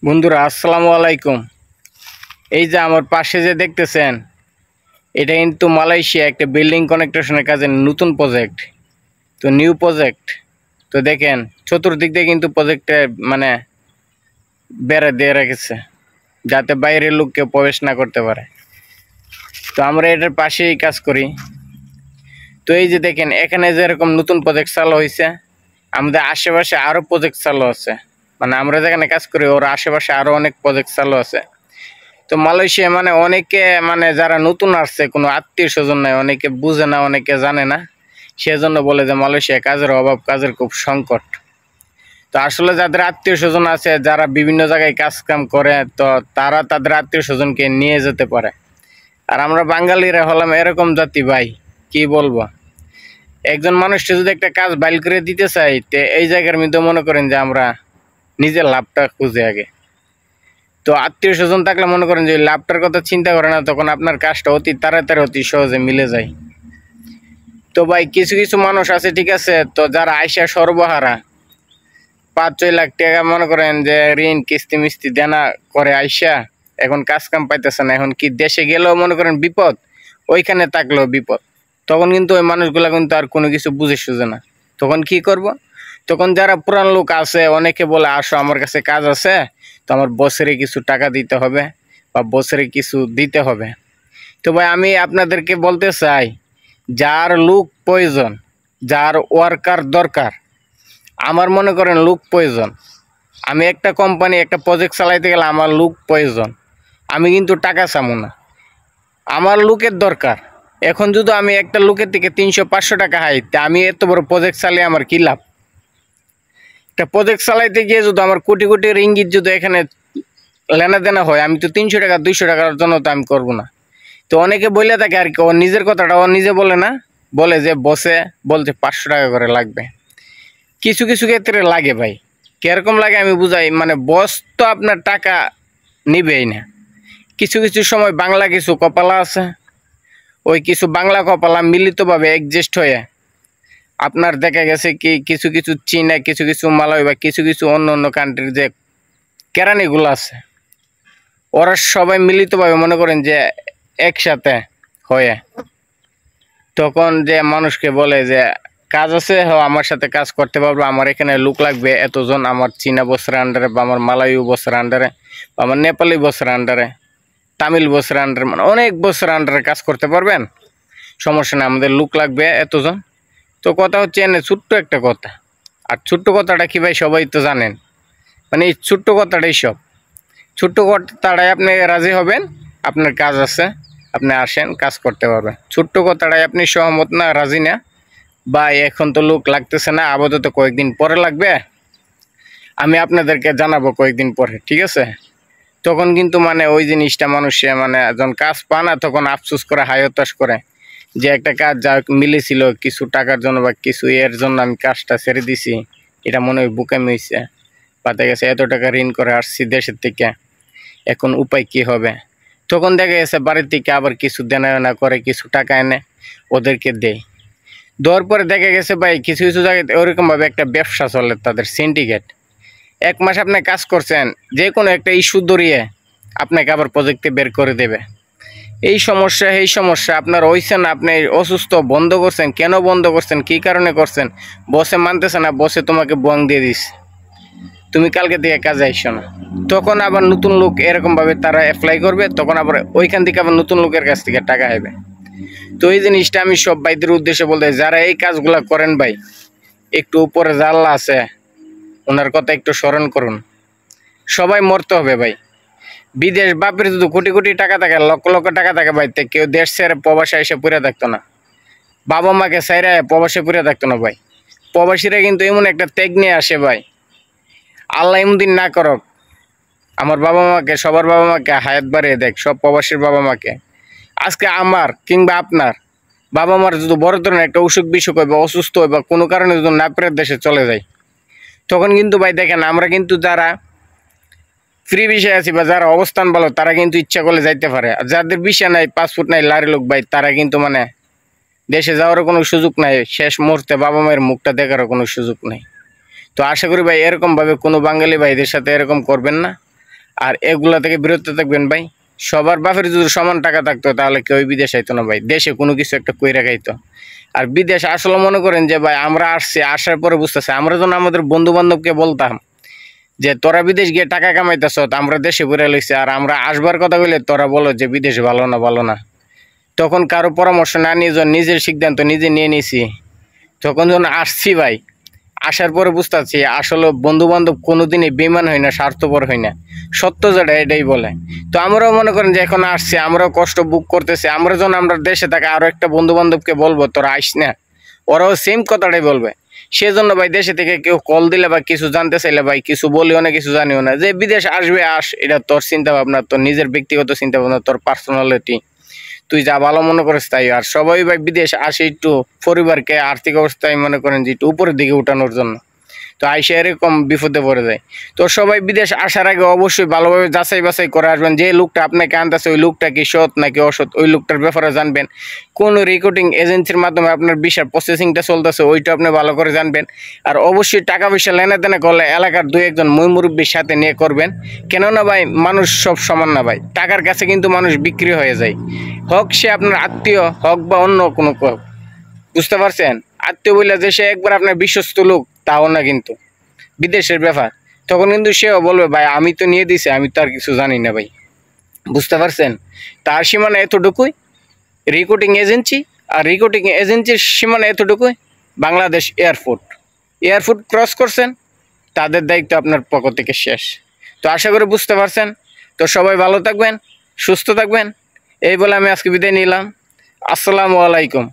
বন্ধুরা আসসালামু আলাইকুম। এই যে আমার পাশে যে দেখতেছেন, এটা কিন্তু মালয়েশিয়া একটা বিল্ডিং কানেকশনের কাজের নতুন প্রজেক্ট। তো নিউ প্রজেক্ট। তো দেখেন চতুর্দিক দিয়ে কিন্তু প্রজেক্টে মানে বেড়া দিয়ে রেখেছে, যাতে বাইরের লোক কেউ প্রবেশ না করতে পারে। তো আমরা এটার পাশেই কাজ করি। তো এই যে দেখেন এখানে যেরকম নতুন প্রজেক্ট চালু হয়েছে, আমাদের আশেপাশে আরও প্রজেক্ট চালু আছে। মানে আমরা যেখানে কাজ করি ওর আশেপাশে আরও অনেক প্রজেক্ট চালু আছে। তো মালয়েশিয়া মানে অনেকে মানে যারা নতুন আসছে, কোনো আত্মীয় স্বজন নাই, অনেকে বুঝে না, অনেকে জানে না, সেজন্য বলে যে মালয়েশিয়া কাজের অভাব, কাজের খুব সংকট। তো আসলে যাদের আত্মীয় স্বজন আছে, যারা বিভিন্ন জায়গায় কাজ কাম করে, তো তারা তাদের আত্মীয় স্বজনকে নিয়ে যেতে পারে। আর আমরা বাঙালিরা হলাম এরকম জাতি ভাই, কি বলবো। একজন মানুষকে যদি একটা কাজ বাইল করে দিতে চাই, তো এই জায়গার মধ্যে মনে করেন যে আমরা নিজের লাভটা খুঁজে আগে। তো আত্মীয় স্বজন থাকলে মনে করেন যে লাভটার কথা চিন্তা করে না, তখন আপনার কাজটা অতি তাড়াতাড়ি অতি সহজে মিলে যায়। তো ভাই কিছু কিছু মানুষ আছে, ঠিক আছে, তো যারা আইসা সর্বহারা 5-6 লাখ টাকা মনে করেন যে ঋণ কিস্তি মিস্তি দেনা করে আইসা এখন কাজ কাম পাইতেছে না, এখন কি দেশে গেলেও মনে করেন বিপদ, ওইখানে থাকলেও বিপদ। তখন কিন্তু ওই মানুষগুলা কিন্তু আর কোনো কিছু বুঝে সুঝে না। তখন কি করব? তখন যারা পুরান লোক আছে অনেকে বলে আসো আমার কাছে কাজ আছে, তো আমার বছরে কিছু টাকা দিতে হবে বা বছরে কিছু দিতে হবে। তো ভাই আমি আপনাদেরকে বলতে চাই, যার লোক প্রয়োজন, যার ওয়ার্কার দরকার, আমার মনে করেন লোক প্রয়োজন। আমি একটা কোম্পানি একটা প্রজেক্ট চালাইতে গেলে আমার লোক প্রয়োজন। আমি কিন্তু টাকা চামো না, আমার লোকের দরকার। এখন যদি আমি একটা লোকের থেকে 300-500 টাকা হাই, তা আমি এত বড় প্রজেক্ট চালিয়ে আমার কী লাভ? একটা প্রজেক্ট চালাইতে গিয়ে যদি আমার কোটি কোটি রিঙ্গিত যদি এখানে লেনা দেনা হয়, আমি তো 300 টাকা 200 টাকার জন্য তো আমি করবো না। তো অনেকে বলে থাকে আর কি, ওর নিজের কথাটা ও নিজে বলে না, বলে যে বসে বলছে 500 টাকা করে লাগবে। কিছু কিছু ক্ষেত্রে লাগে ভাই, কীরকম লাগে আমি বুঝাই। মানে বস তো আপনার টাকা নিবেই না। কিছু কিছু সময় বাংলা কিছু কপালা আছে, ওই কিছু বাংলা কপালা মিলিতভাবে অ্যাডজাস্ট হয়ে আপনার দেখা গেছে কি কিছু কিছু চীনা, কিছু কিছু মালয় বা কিছু কিছু অন্য অন্য কান্ট্রির যে কেরানিগুলো আছে, ওরা সবাই মিলিতভাবে মনে করেন যে একসাথে হয়ে তখন যে মানুষকে বলে যে কাজ আছে, আমার সাথে কাজ করতে পারবো, আমার এখানে লোক লাগবে এতজন, আমার চীনা বসের আন্ডারে বা আমার মালায়ু বসের আন্ডারে বা আমার নেপালি বসের আন্ডারে, তামিল বসের আন্ডারে, মানে অনেক বছর আন্ডারে কাজ করতে পারবেন, সমস্যা নেই, আমাদের লোক লাগবে এতজন। তো কথা হচ্ছে এনে ছোট্ট একটা কথা। আর ছোট্ট কথাটা কি ভাই সবাই তো জানেন, মানে এই ছোট্ট কথাটাই সব। ছোট্ট কথাটাই আপনি রাজি হবেন, আপনার কাজ আছে, আপনি আসেন কাজ করতে পারবেন। ছোট্ট কথাটাই আপনি সহমত না, রাজি না, বা এখন তো লোক লাগতেছে না, আপাতত কয়েকদিন পরে লাগবে, আমি আপনাদেরকে জানাবো কয়েকদিন পরে, ঠিক আছে? তখন কিন্তু মানে ওই জিনিসটা মানুষে মানে যখন কাজ পা না, তখন আফসোস করে হায় হতাশ করে যে একটা কাজ যা মিলেছিল কিছু টাকার জন্য বা কিছু এর জন্য আমি কাজটা ছেড়ে দিছি, এটা মনে হয় বুকামি হয়েছে। পাতে গেছে এত টাকা ঋণ করে আসছি দেশের থেকে, এখন উপায় কি হবে? তখন দেখা গেছে বাড়ির থেকে আবার কিছু দেনা করে কিছু টাকা এনে ওদেরকে দেয়। দেওয়ার পরে দেখা গেছে ভাই কিছু কিছু জায়গায় ওরকমভাবে একটা ব্যবসা চলে, তাদের সিন্ডিকেট। 1 মাস আপনি কাজ করছেন, যে কোনো একটা ইস্যু ধরিয়ে আপনাকে আবার প্রজেক্টে বের করে দেবে। এই সমস্যা আপনার হইছে না, আপনি অসুস্থ, বন্ধ করছেন, কেন বন্ধ করছেন, কী কারণে করছেন, বসে মানতেছে না, বসে তোমাকে বং দিয়ে দিচ্ছে, তুমি কালকে থেকে কাজে আইসো না। তখন আবার নতুন লোক এরকমভাবে তারা অ্যাপ্লাই করবে, তখন আবার ওইখান থেকে আবার নতুন লোকের কাছ থেকে টাকা হবে। তো এই জিনিসটা আমি সব ভাইদের উদ্দেশ্যে বলতে, যারা এই কাজগুলা করেন ভাই, একটু উপরে জাল্লা আছে, ওনার কথা একটু স্মরণ করুন। সবাই মরতে হবে ভাই। বিদেশ বাপের যদি কোটি কোটি টাকা থাকে, লক্ষ লক্ষ টাকা থাকে ভাই, কেউ দেশ ছেড়ে প্রবাসে এসে পড়ে থাকতো না, বাবা মাকে ছেড়ে প্রবাসে পড়ে থাকতো না ভাই। প্রবাসীরা কিন্তু এমন একটা ত্যাগ নিয়ে আসে ভাই, আল্লাহ এমন না করক আমার বাবা মাকে, সবার বাবা মাকে হায়াত বাড়িয়ে দেখ, সব প্রবাসীর বাবা মাকে। আজকে আমার কিংবা আপনার বাবা মার যদি বড় ধরনের একটা অসুখ বিসুখ হয় বা অসুস্থ হয় বা কোনো কারণে যদি নাপের দেশে চলে যায়, তখন কিন্তু ভাই দেখেন আমরা কিন্তু যারা ফ্রি বিষয় আছি বা যারা অবস্থান ভালো, তারা কিন্তু ইচ্ছা করলে যাইতে পারে। আর যাদের বিষয় নাই, পাসপোর্ট নাই, লারি লোক ভাই, তারা কিন্তু মানে দেশে যাওয়ারও কোনো সুযোগ নাই, শেষ মুহূর্তে বাবা মায়ের মুখটা দেখারও কোনো সুযোগ নেই। তো আশা করি ভাই এরকমভাবে কোনো বাঙালি ভাইদের সাথে এরকম করবেন না। আর এগুলা থেকে বিরত থাকবেন ভাই। সবার বাপের যদি সমান টাকা থাকতো তাহলে কেউ বিদেশ আইতো না ভাই, দেশে কোনো কিছু একটা কইরা খাইতো। আর বিদেশ আসলে মনে করেন যে ভাই আমরা আসছি, আসার পরে বুঝতেছে, আমরা যখন আমাদের বন্ধু বান্ধবকে বলতাম যে তোরা বিদেশ গিয়ে টাকা কামাইতেছ, আমরা দেশে ঘুরে লইছি, আর আমরা আসবার কথা বলে তোরা বলো যে বিদেশ ভালো না ভালো না, তখন কারো পরামর্শ না নিয়ে যখন নিজের সিদ্ধান্ত নিজে নিয়ে নিছি, তখন যখন আসছি ভাই, আসার পরে বুঝতেছি আসলে বন্ধু বান্ধব কোনোদিনই বেমান হয় না, স্বার্থপর হয় না, সত্য যেটা এটাই বলে। তো আমরাও মনে করেন যে এখন আসছি, আমরাও কষ্ট বুক করতেছি, আমরা যখন আমরা দেশে থাকা আরও একটা বন্ধু বান্ধবকে বলবো তোরা আইস না, ওরাও সেম কথাটাই বলবে। সেজন্য ভাই দেশে থেকে কেউ কল দিলে বা কিছু জানতে চাইলে ভাই কিছু বলিও না, কিছু জানিও না, যে বিদেশ আসবে আস, এটা তোর চিন্তা ভাবনা, তোর নিজের ব্যক্তিগত চিন্তা ভাবনা, তোর পার্সোনালিটি, তুই যা ভালো মনে করিস তাই। আর সবাই ভাই বিদেশ আসে একটু পরিবারকে আর্থিক অবস্থায় মনে করেন যে একটু উপরের দিকে উঠানোর জন্য, তো আইসা এরকম বিপদে পড়ে যায়। তো সবাই বিদেশ আসার আগে অবশ্যই ভালোভাবে যাচাই বাছাই করে আসবেন, যে লোকটা আপনাকে আনতেছে ওই লোকটা কি সৎ নাকি অসৎ, ওই লোকটার ব্যাপারে জানবেন। কোন রিক্রুটিং এজেন্সির মাধ্যমে আপনার ভিসার প্রসেসিংটা চলতেছে ওইটা আপনি ভালো করে জানবেন। আর অবশ্যই টাকা পয়সা লেনাদেনা করলে এলাকার দুই একজন মুরব্বীর সাথে নিয়ে করবেন, কেননা ভাই মানুষ সব সমান না ভাই, টাকার কাছে কিন্তু মানুষ বিক্রি হয়ে যায়, হোক সে আপনার আত্মীয় হোক বা অন্য কোনো, বুঝতে পারছেন? আত্মীয় বললে যে সে একবার আপনার বিশ্বস্ত লোক তাও না, কিন্তু বিদেশের ব্যাপার, তখন কিন্তু সেও বলবে ভাই আমি তো নিয়ে দিছি, আমি তো আর কিছু জানি না ভাই, বুঝতে পারছেন? তার সীমানা এতটুকুই রিক্রুটিং এজেন্সি, আর রিক্রুটিং এজেন্সির সীমানা এতটুকুই বাংলাদেশ এয়ারপোর্ট। এয়ারপোর্ট ক্রস করছেন, তাদের দায়িত্ব আপনার পক্ষ থেকে শেষ। তো আশা করি বুঝতে পারছেন। তো সবাই ভালো থাকবেন, সুস্থ থাকবেন, এই বলে আমি আজকে বিদায় নিলাম। আসসালামু আলাইকুম।